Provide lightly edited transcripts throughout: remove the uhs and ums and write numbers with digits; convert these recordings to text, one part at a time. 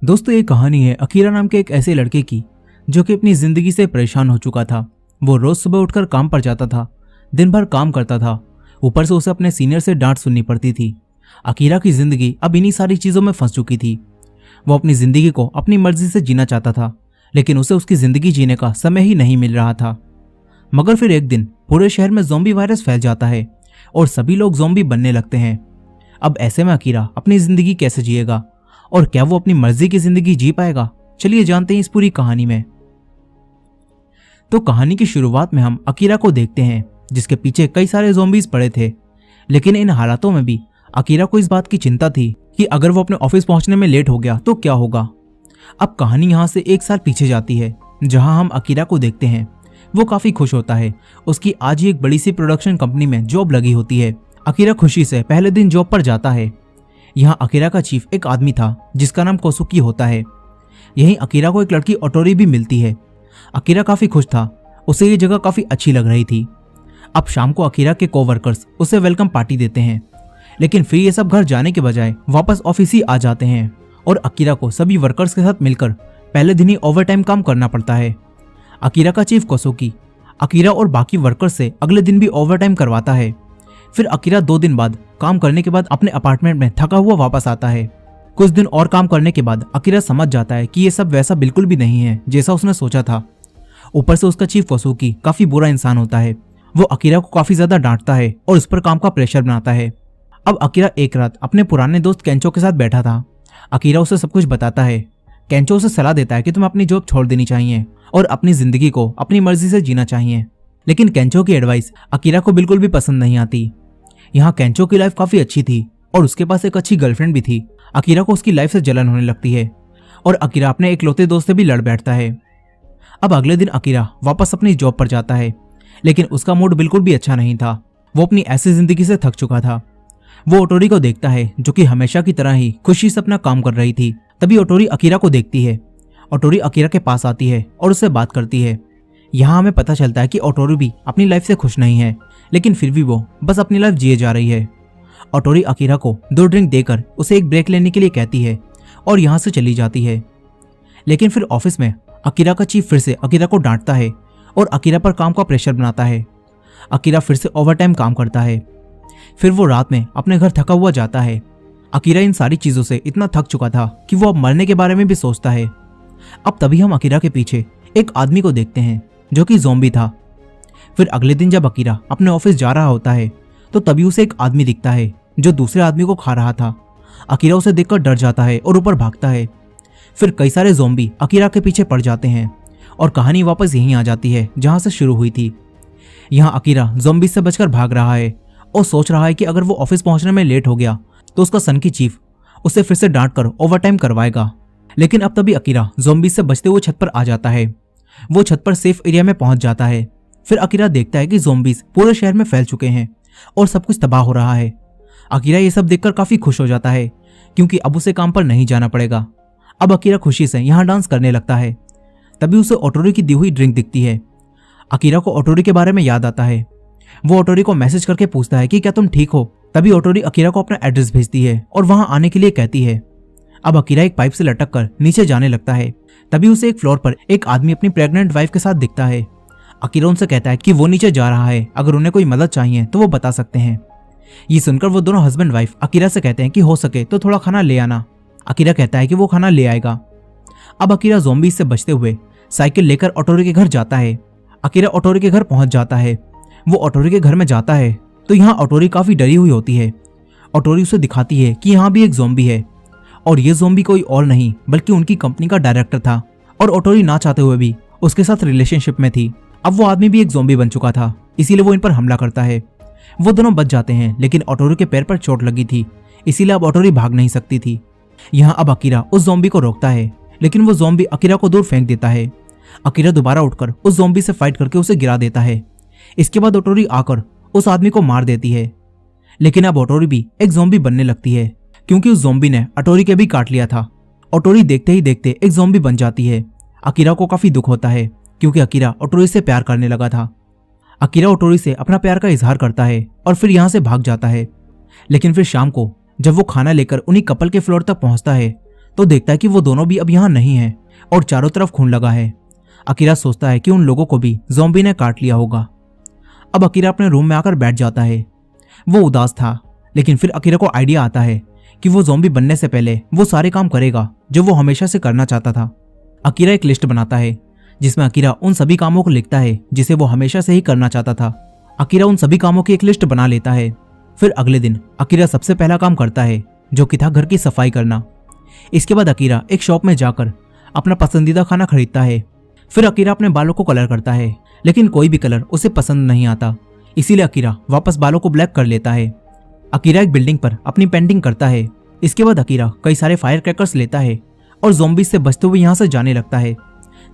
दोस्तों, ये कहानी है अकीरा नाम के एक ऐसे लड़के की जो कि अपनी जिंदगी से परेशान हो चुका था। वो रोज सुबह उठकर काम पर जाता था, दिन भर काम करता था, ऊपर से उसे अपने सीनियर से डांट सुननी पड़ती थी। अकीरा की जिंदगी अब इन्हीं सारी चीजों में फंस चुकी थी। वो अपनी जिंदगी को अपनी मर्जी से जीना चाहता था, लेकिन उसे उसकी जिंदगी जीने का समय ही नहीं मिल रहा था। मगर फिर एक दिन पूरे शहर में ज़ॉम्बी वायरस फैल जाता है और सभी लोग ज़ॉम्बी बनने लगते हैं। अब ऐसे में अकीरा अपनी जिंदगी कैसे जिएगा और क्या वो अपनी मर्जी की जिंदगी जी पाएगा? चलिए जानते हैं इस पूरी कहानी में। तो कहानी की शुरुआत में हम अकीरा को देखते हैं जिसके पीछे कई सारे ज़ॉम्बीज पड़े थे। लेकिन इन हालातों में भी अकीरा को इस बात की चिंता थी कि अगर वो अपने ऑफिस पहुंचने में लेट हो गया तो क्या होगा। अब कहानी यहाँ से 1 साल पीछे जाती है, जहां हम अकीरा को देखते हैं। वो काफी खुश होता है, उसकी आज ही एक बड़ी सी प्रोडक्शन कंपनी में जॉब लगी होती है। अकीरा खुशी से पहले दिन जॉब पर जाता है। यहाँ अकीरा का चीफ एक आदमी था जिसका नाम कोसुकी होता है। यहीं अकीरा को एक लड़की ओटोरी भी मिलती है। अकीरा काफी खुश था, उसे ये जगह काफी अच्छी लग रही थी। अब शाम को अकीरा के कोवर्कर्स उसे वेलकम पार्टी देते हैं, लेकिन फिर ये सब घर जाने के बजाय वापस ऑफिस ही आ जाते हैं और अकीरा को सभी वर्कर्स के साथ मिलकर पहले दिन ही ओवरटाइम काम करना पड़ता है। अकीरा का चीफ कोसुकी अकीरा और बाकी वर्कर्स से अगले दिन भी ओवरटाइम करवाता है। फिर अकीरा 2 दिन बाद काम करने के बाद अपने अपार्टमेंट में थका हुआ वापस आता है। कुछ दिन और काम करने के बाद अकीरा समझ जाता है कि ये सब वैसा बिल्कुल भी नहीं है जैसा उसने सोचा था। ऊपर से उसका चीफ कोसुकी काफी बुरा इंसान होता है। वो अकीरा को काफी ज्यादा डांटता है और उस पर काम का प्रेशर बनाता है। अब अकीरा एक रात अपने पुराने दोस्त केंचो के साथ बैठा था। अकीरा उसे सब कुछ बताता है। केंचो उसे सलाह देता है कि तुम्हें अपनी जॉब छोड़ देनी चाहिए और अपनी जिंदगी को अपनी मर्जी से जीना चाहिए। लेकिन केंचो की एडवाइस अकीरा को बिल्कुल भी पसंद नहीं आती। यहाँ केंचो की लाइफ काफी अच्छी थी और उसके पास एक अच्छी गर्लफ्रेंड भी थी। अकीरा को उसकी लाइफ से जलन होने लगती है और अकीरा अपने इकलौते दोस्त से भी लड़ बैठता है। अब अगले दिन अकीरा वापस अपनी जॉब पर जाता है, लेकिन उसका मूड बिल्कुल भी अच्छा नहीं था। वो अपनी ऐसी जिंदगी से थक चुका था। वो ओटोरी को देखता है जो कि हमेशा की तरह ही खुशी से अपना काम कर रही थी। तभी ओटोरी अकीरा को देखती है। ओटोरी अकीरा के पास आती है और उससे बात करती है। यहाँ हमें पता चलता है कि ओटोरी भी अपनी लाइफ से खुश नहीं है, लेकिन फिर भी वो बस अपनी लाइफ जिए जा रही है। ओटोरी अकीरा को 2 ड्रिंक देकर उसे एक ब्रेक लेने के लिए कहती है और यहाँ से चली जाती है। लेकिन फिर ऑफिस में अकीरा का चीफ फिर से अकीरा को डांटता है और अकीरा पर काम का प्रेशर बनाता है। अकीरा फिर से ओवरटाइम काम करता है। फिर वो रात में अपने घर थका हुआ जाता है। अकीरा इन सारी चीजों से इतना थक चुका था कि वो अब मरने के बारे में भी सोचता है। अब तभी हम अकीरा के पीछे एक आदमी को देखते हैं जो कि ज़ॉम्बी था। फिर अगले दिन जब अकीरा अपने ऑफिस जा रहा होता है तो तभी उसे एक आदमी दिखता है जो दूसरे आदमी को खा रहा था। अकीरा उसे देखकर डर जाता है और ऊपर भागता है। फिर कई सारे ज़ॉम्बी अकीरा के पीछे पड़ जाते हैं और कहानी वापस यहीं आ जाती है जहां से शुरू हुई थी। यहाँ अकीरा ज़ॉम्बी से बचकर भाग रहा है और सोच रहा है कि अगर वो ऑफिस पहुंचने में लेट हो गया तो उसका सन की चीफ उसे फिर से डांट कर ओवरटाइम करवाएगा। लेकिन अब तभी अकीरा ज़ॉम्बी से बचते हुए छत पर आ जाता है। वो छत पर सेफ एरिया में पहुंच जाता है। फिर अकीरा देखता है कि ज़ॉम्बीज पूरे शहर में फैल चुके हैं और सब कुछ तबाह हो रहा है। अकीरा ये सब देखकर काफी खुश हो जाता है क्योंकि अब उसे काम पर नहीं जाना पड़ेगा। अब अकीरा खुशी से यहाँ डांस करने लगता है। तभी उसे ओटोरी की दी हुई ड्रिंक दिखती है। अकीरा को ओटोरी के बारे में याद आता है। वो ओटोरी को मैसेज करके पूछता है कि क्या तुम ठीक हो। तभी ओटोरी अकीरा को अपना एड्रेस भेजती है और वहां आने के लिए कहती है। अब अकीरा एक पाइप से लटक कर नीचे जाने लगता है। तभी उसे एक फ्लोर पर एक आदमी अपनी प्रेग्नेंट वाइफ के साथ दिखता है। अकीरा उनसे कहता है कि वो नीचे जा रहा है, अगर उन्हें कोई मदद चाहिए तो वो बता सकते हैं। ये सुनकर वो दोनों हस्बैंड वाइफ अकीरा से कहते हैं कि हो सके तो थोड़ा खाना ले आना। अकीरा कहता है कि वो खाना ले आएगा। अब अकीरा ज़ॉम्बी से बचते हुए साइकिल लेकर ओटोरी के घर जाता है। अकीरा ओटोरी के घर पहुंच जाता है। वो ओटोरी के घर में जाता है तो यहाँ ओटोरी काफी डरी हुई होती है। ओटोरी उसे दिखाती है कि यहाँ भी एक ज़ॉम्बी है और ये ज़ॉम्बी कोई और नहीं बल्कि उनकी कंपनी का डायरेक्टर था और ओटोरी ना चाहते हुए भी उसके साथ रिलेशनशिप में थी। अब वो आदमी भी एक ज़ॉम्बी बन चुका था, इसीलिए वो इन पर हमला करता है। वो दोनों बच जाते हैं, लेकिन ओटोरी के पैर पर चोट लगी थी, इसीलिए अब ओटोरी भाग नहीं सकती थी। यहाँ अब अकीरा उस ज़ॉम्बी को रोकता है, लेकिन वो ज़ॉम्बी अकीरा को दूर फेंक देता है। अकीरा दोबारा उठकर उस ज़ॉम्बी से फाइट करके उसे गिरा देता है। इसके बाद ओटोरी आकर उस आदमी को मार देती है। लेकिन अब ओटोरी भी एक ज़ॉम्बी बनने लगती है क्योंकि उस ज़ॉम्बी ने ओटोरी के भी काट लिया था। ओटोरी देखते ही देखते एक ज़ॉम्बी बन जाती है। अकीरा को काफी दुख होता है क्योंकि अकीरा ओटोरी से प्यार करने लगा था। अकीरा ओटोरी से अपना प्यार का इजहार करता है और फिर यहाँ से भाग जाता है। लेकिन फिर शाम को जब वो खाना लेकर उन्हीं कपल के फ्लोर तक पहुंचता है तो देखता है कि वो दोनों भी अब यहाँ नहीं है और चारों तरफ खून लगा है। अकीरा सोचता है कि उन लोगों को भी ज़ॉम्बी ने काट लिया होगा। अब अकीरा अपने रूम में आकर बैठ जाता है। वो उदास था, लेकिन फिर अकीरा को आइडिया आता है कि वो ज़ॉम्बी बनने से पहले वो सारे काम करेगा जो वो हमेशा से करना चाहता था। अकीरा एक लिस्ट बनाता है जिसमें अकीरा उन सभी कामों को लिखता है जिसे वो हमेशा से ही करना चाहता था। अकीरा उन सभी कामों की एक लिस्ट बना लेता है। फिर अगले दिन अकीरा सबसे पहला काम करता है जो कि था घर की सफाई करना। इसके बाद अकीरा एक शॉप में जाकर अपना पसंदीदा खाना खरीदता है। फिर अकीरा अपने बालों को कलर करता है, लेकिन कोई भी कलर उसे पसंद नहीं आता, इसीलिए अकीरा वापस बालों को ब्लैक कर लेता है। अकीरा एक बिल्डिंग पर अपनी पेंटिंग करता है। इसके बाद अकीरा कई सारे फायर क्रैकर्स लेता है और ज़ॉम्बीज से बचते हुए यहाँ से जाने लगता है।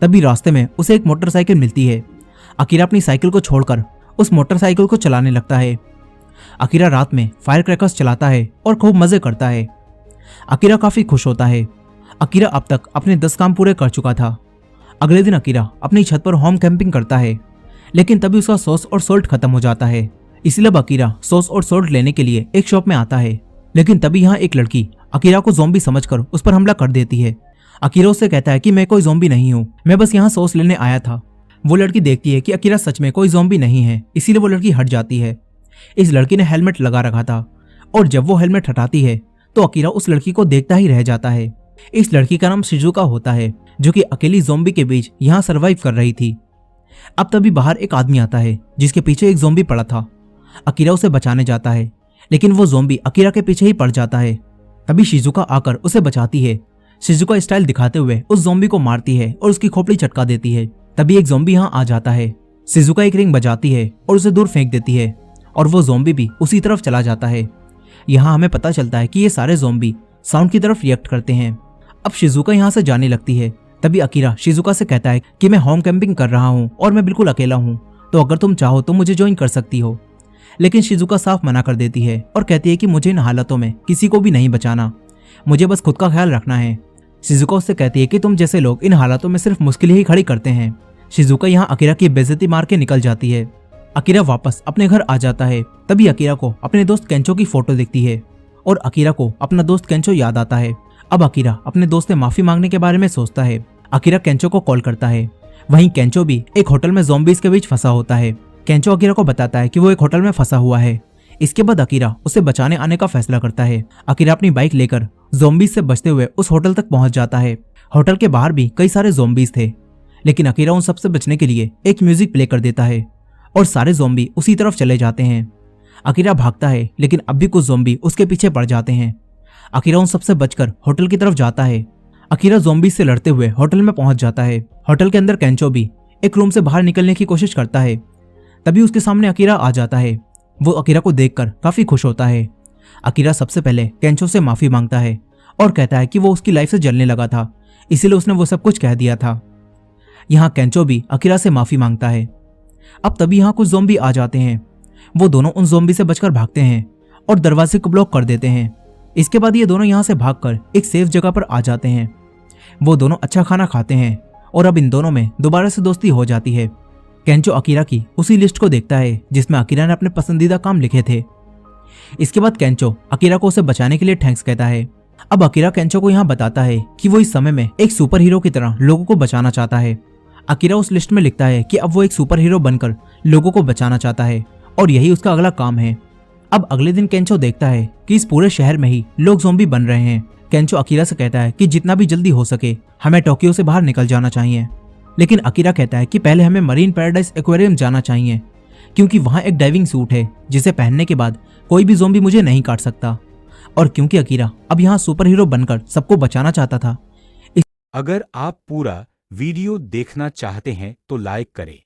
तभी रास्ते में उसे एक मोटरसाइकिल मिलती है। अकीरा अपनी साइकिल को छोड़कर उस मोटरसाइकिल को चलाने लगता है। अकीरा रात में फायर क्रैकर्स चलाता है और खूब मजे करता है। अकीरा काफी खुश होता है। अकीरा अब तक अपने 10 काम पूरे कर चुका था। अगले दिन अकीरा अपनी छत पर होम कैंपिंग करता है, लेकिन तभी उसका सॉस और सॉल्ट खत्म हो जाता है। इसलिए अब अकीरा सॉस और सॉल्ट लेने के लिए एक शॉप में आता है, लेकिन तभी यहाँ एक लड़की अकीरा को ज़ॉम्बी समझकर उस पर हमला कर देती है। अकीरा उससे कहता है कि मैं कोई ज़ॉम्बी नहीं हूँ, मैं बस यहाँ सॉस लेने आया था। वो लड़की देखती है कि अकीरा सच में कोई ज़ॉम्बी नहीं है, इसीलिए वो लड़की हट जाती है। इस लड़की ने हेलमेट लगा रखा था और जब वो हेलमेट हटाती है तो अकीरा उस लड़की को देखता ही रह जाता है। इस लड़की का नाम शिजुका होता है, जो कि अकेली ज़ॉम्बी के बीच यहाँ सरवाइव कर रही थी। अब तभी बाहर एक आदमी आता है जिसके पीछे एक ज़ॉम्बी पड़ा था। अकीरा उसे बचाने जाता है, लेकिन वो ज़ॉम्बी अकीरा के पीछे ही पड़ जाता है। तभी शिजुका आकर उसे बचाती है। शिजुका स्टाइल दिखाते हुए उस ज़ॉम्बी को मारती है और उसकी खोपड़ी चटका देती है। तभी एक ज़ॉम्बी यहाँ आ जाता है। शिजुका एक रिंग बजाती है और उसे दूर फेंक देती है और वो ज़ॉम्बी भी उसी तरफ चला जाता है। यहाँ हमें पता चलता है कि ये सारे ज़ॉम्बी साउंड की तरफ रिएक्ट करते हैं। अब शिजुका यहाँ से जाने लगती है। तभी अकीरा शिजुका से कहता है कि मैं होम कैंपिंग कर रहा हूँ और मैं बिल्कुल अकेला हूँ, तो अगर तुम चाहो तो मुझे ज्वाइन कर सकती हो। लेकिन शिजुका साफ मना कर देती है और कहती है कि मुझे इन हालातों में किसी को भी नहीं बचाना, मुझे बस खुद का ख्याल रखना है। शिजुका उससे कहती है कि तुम जैसे लोग इन हालातों में सिर्फ मुश्किल ही खड़ी करते हैं। शिजुका यहाँ अकीरा की बेइज्जती मार के निकल जाती है। अकीरा वापस अपने घर आ जाता है। तभी अकीरा को अपने दोस्त केंचो की फोटो दिखती है और अकीरा को अपना दोस्त केंचो याद आता है। अब अकीरा अपने दोस्त से माफी मांगने के बारे में सोचता है। अकीरा केंचो को कॉल करता है। वहीं केंचो भी एक होटल में ज़ॉम्बीज के बीच फंसा होता है। केंचो अकीरा को बताता है कि वो एक होटल में फंसा हुआ है। इसके बाद अकीरा उसे बचाने आने का फैसला करता है। अकीरा अपनी बाइक लेकर ज़ॉम्बीज से बचते हुए उस होटल तक पहुंच जाता है। होटल के बाहर भी कई सारे ज़ॉम्बीज थे, लेकिन अकीरा उन सबसे बचने के लिए एक म्यूजिक प्ले कर देता है और सारे ज़ॉम्बी उसी तरफ चले जाते हैं। अकीरा भागता है, लेकिन अब भी कुछ ज़ॉम्बी उसके पीछे पड़ जाते हैं। अकीरा उन सबसे बचकर होटल की तरफ जाता है। अकीरा ज़ॉम्बीज से लड़ते हुए होटल में पहुंच जाता है। होटल के अंदर केंचो भी एक रूम से बाहर निकलने की कोशिश करता है। तभी उसके सामने अकीरा आ जाता है। वो अकीरा को देखकर काफी खुश होता है। अकीरा सबसे पहले केंचो से माफी मांगता है और कहता है कि वो उसकी लाइफ से जलने लगा था, इसीलिए उसने वो सब कुछ कह दिया था। यहाँ केंचो भी अकीरा से माफी मांगता है। अब तभी यहाँ कुछ ज़ॉम्बी आ जाते हैं। वो दोनों उन ज़ॉम्बी से बचकर भागते हैं और दरवाजे को ब्लॉक कर देते हैं। इसके बाद ये दोनों यहाँ से भागकर एक सेफ जगह पर आ जाते हैं। वो दोनों अच्छा खाना खाते हैं और अब इन दोनों में दोबारा से दोस्ती हो जाती है। केंचो अकीरा की उसी लिस्ट को देखता है जिसमें अकीरा ने अपने पसंदीदा काम लिखे थे। इसके बाद केंचो अकीरा को उसे बचाने के लिए थैंक्स कहता है। अब अकीरा केंचो को यहाँ बताता है कि वो इस समय में एक सुपर हीरो की तरह लोगों को बचाना चाहता है। अकीरा उस लिस्ट में लिखता है कि अब वो एक सुपर हीरो बनकर लोगों को बचाना चाहता है और यही उसका अगला काम है। अब अगले दिन केंचो देखता है कि इस पूरे शहर में ही लोग ज़ॉम्बी बन रहे हैं। केंचो अकीरा से कहता है कि जितना भी जल्दी हो सके हमें टोक्यो से बाहर निकल जाना चाहिए, लेकिन अकीरा कहता है कि पहले हमें मरीन पैराडाइज एक्वेरियम जाना चाहिए, क्योंकि वहाँ एक डाइविंग सूट है जिसे पहनने के बाद कोई भी ज़ॉम्बी मुझे नहीं काट सकता, और क्योंकि अकीरा अब यहाँ सुपर हीरो बनकर सबको बचाना चाहता था। अगर आप पूरा वीडियो देखना चाहते हैं तो लाइक करें।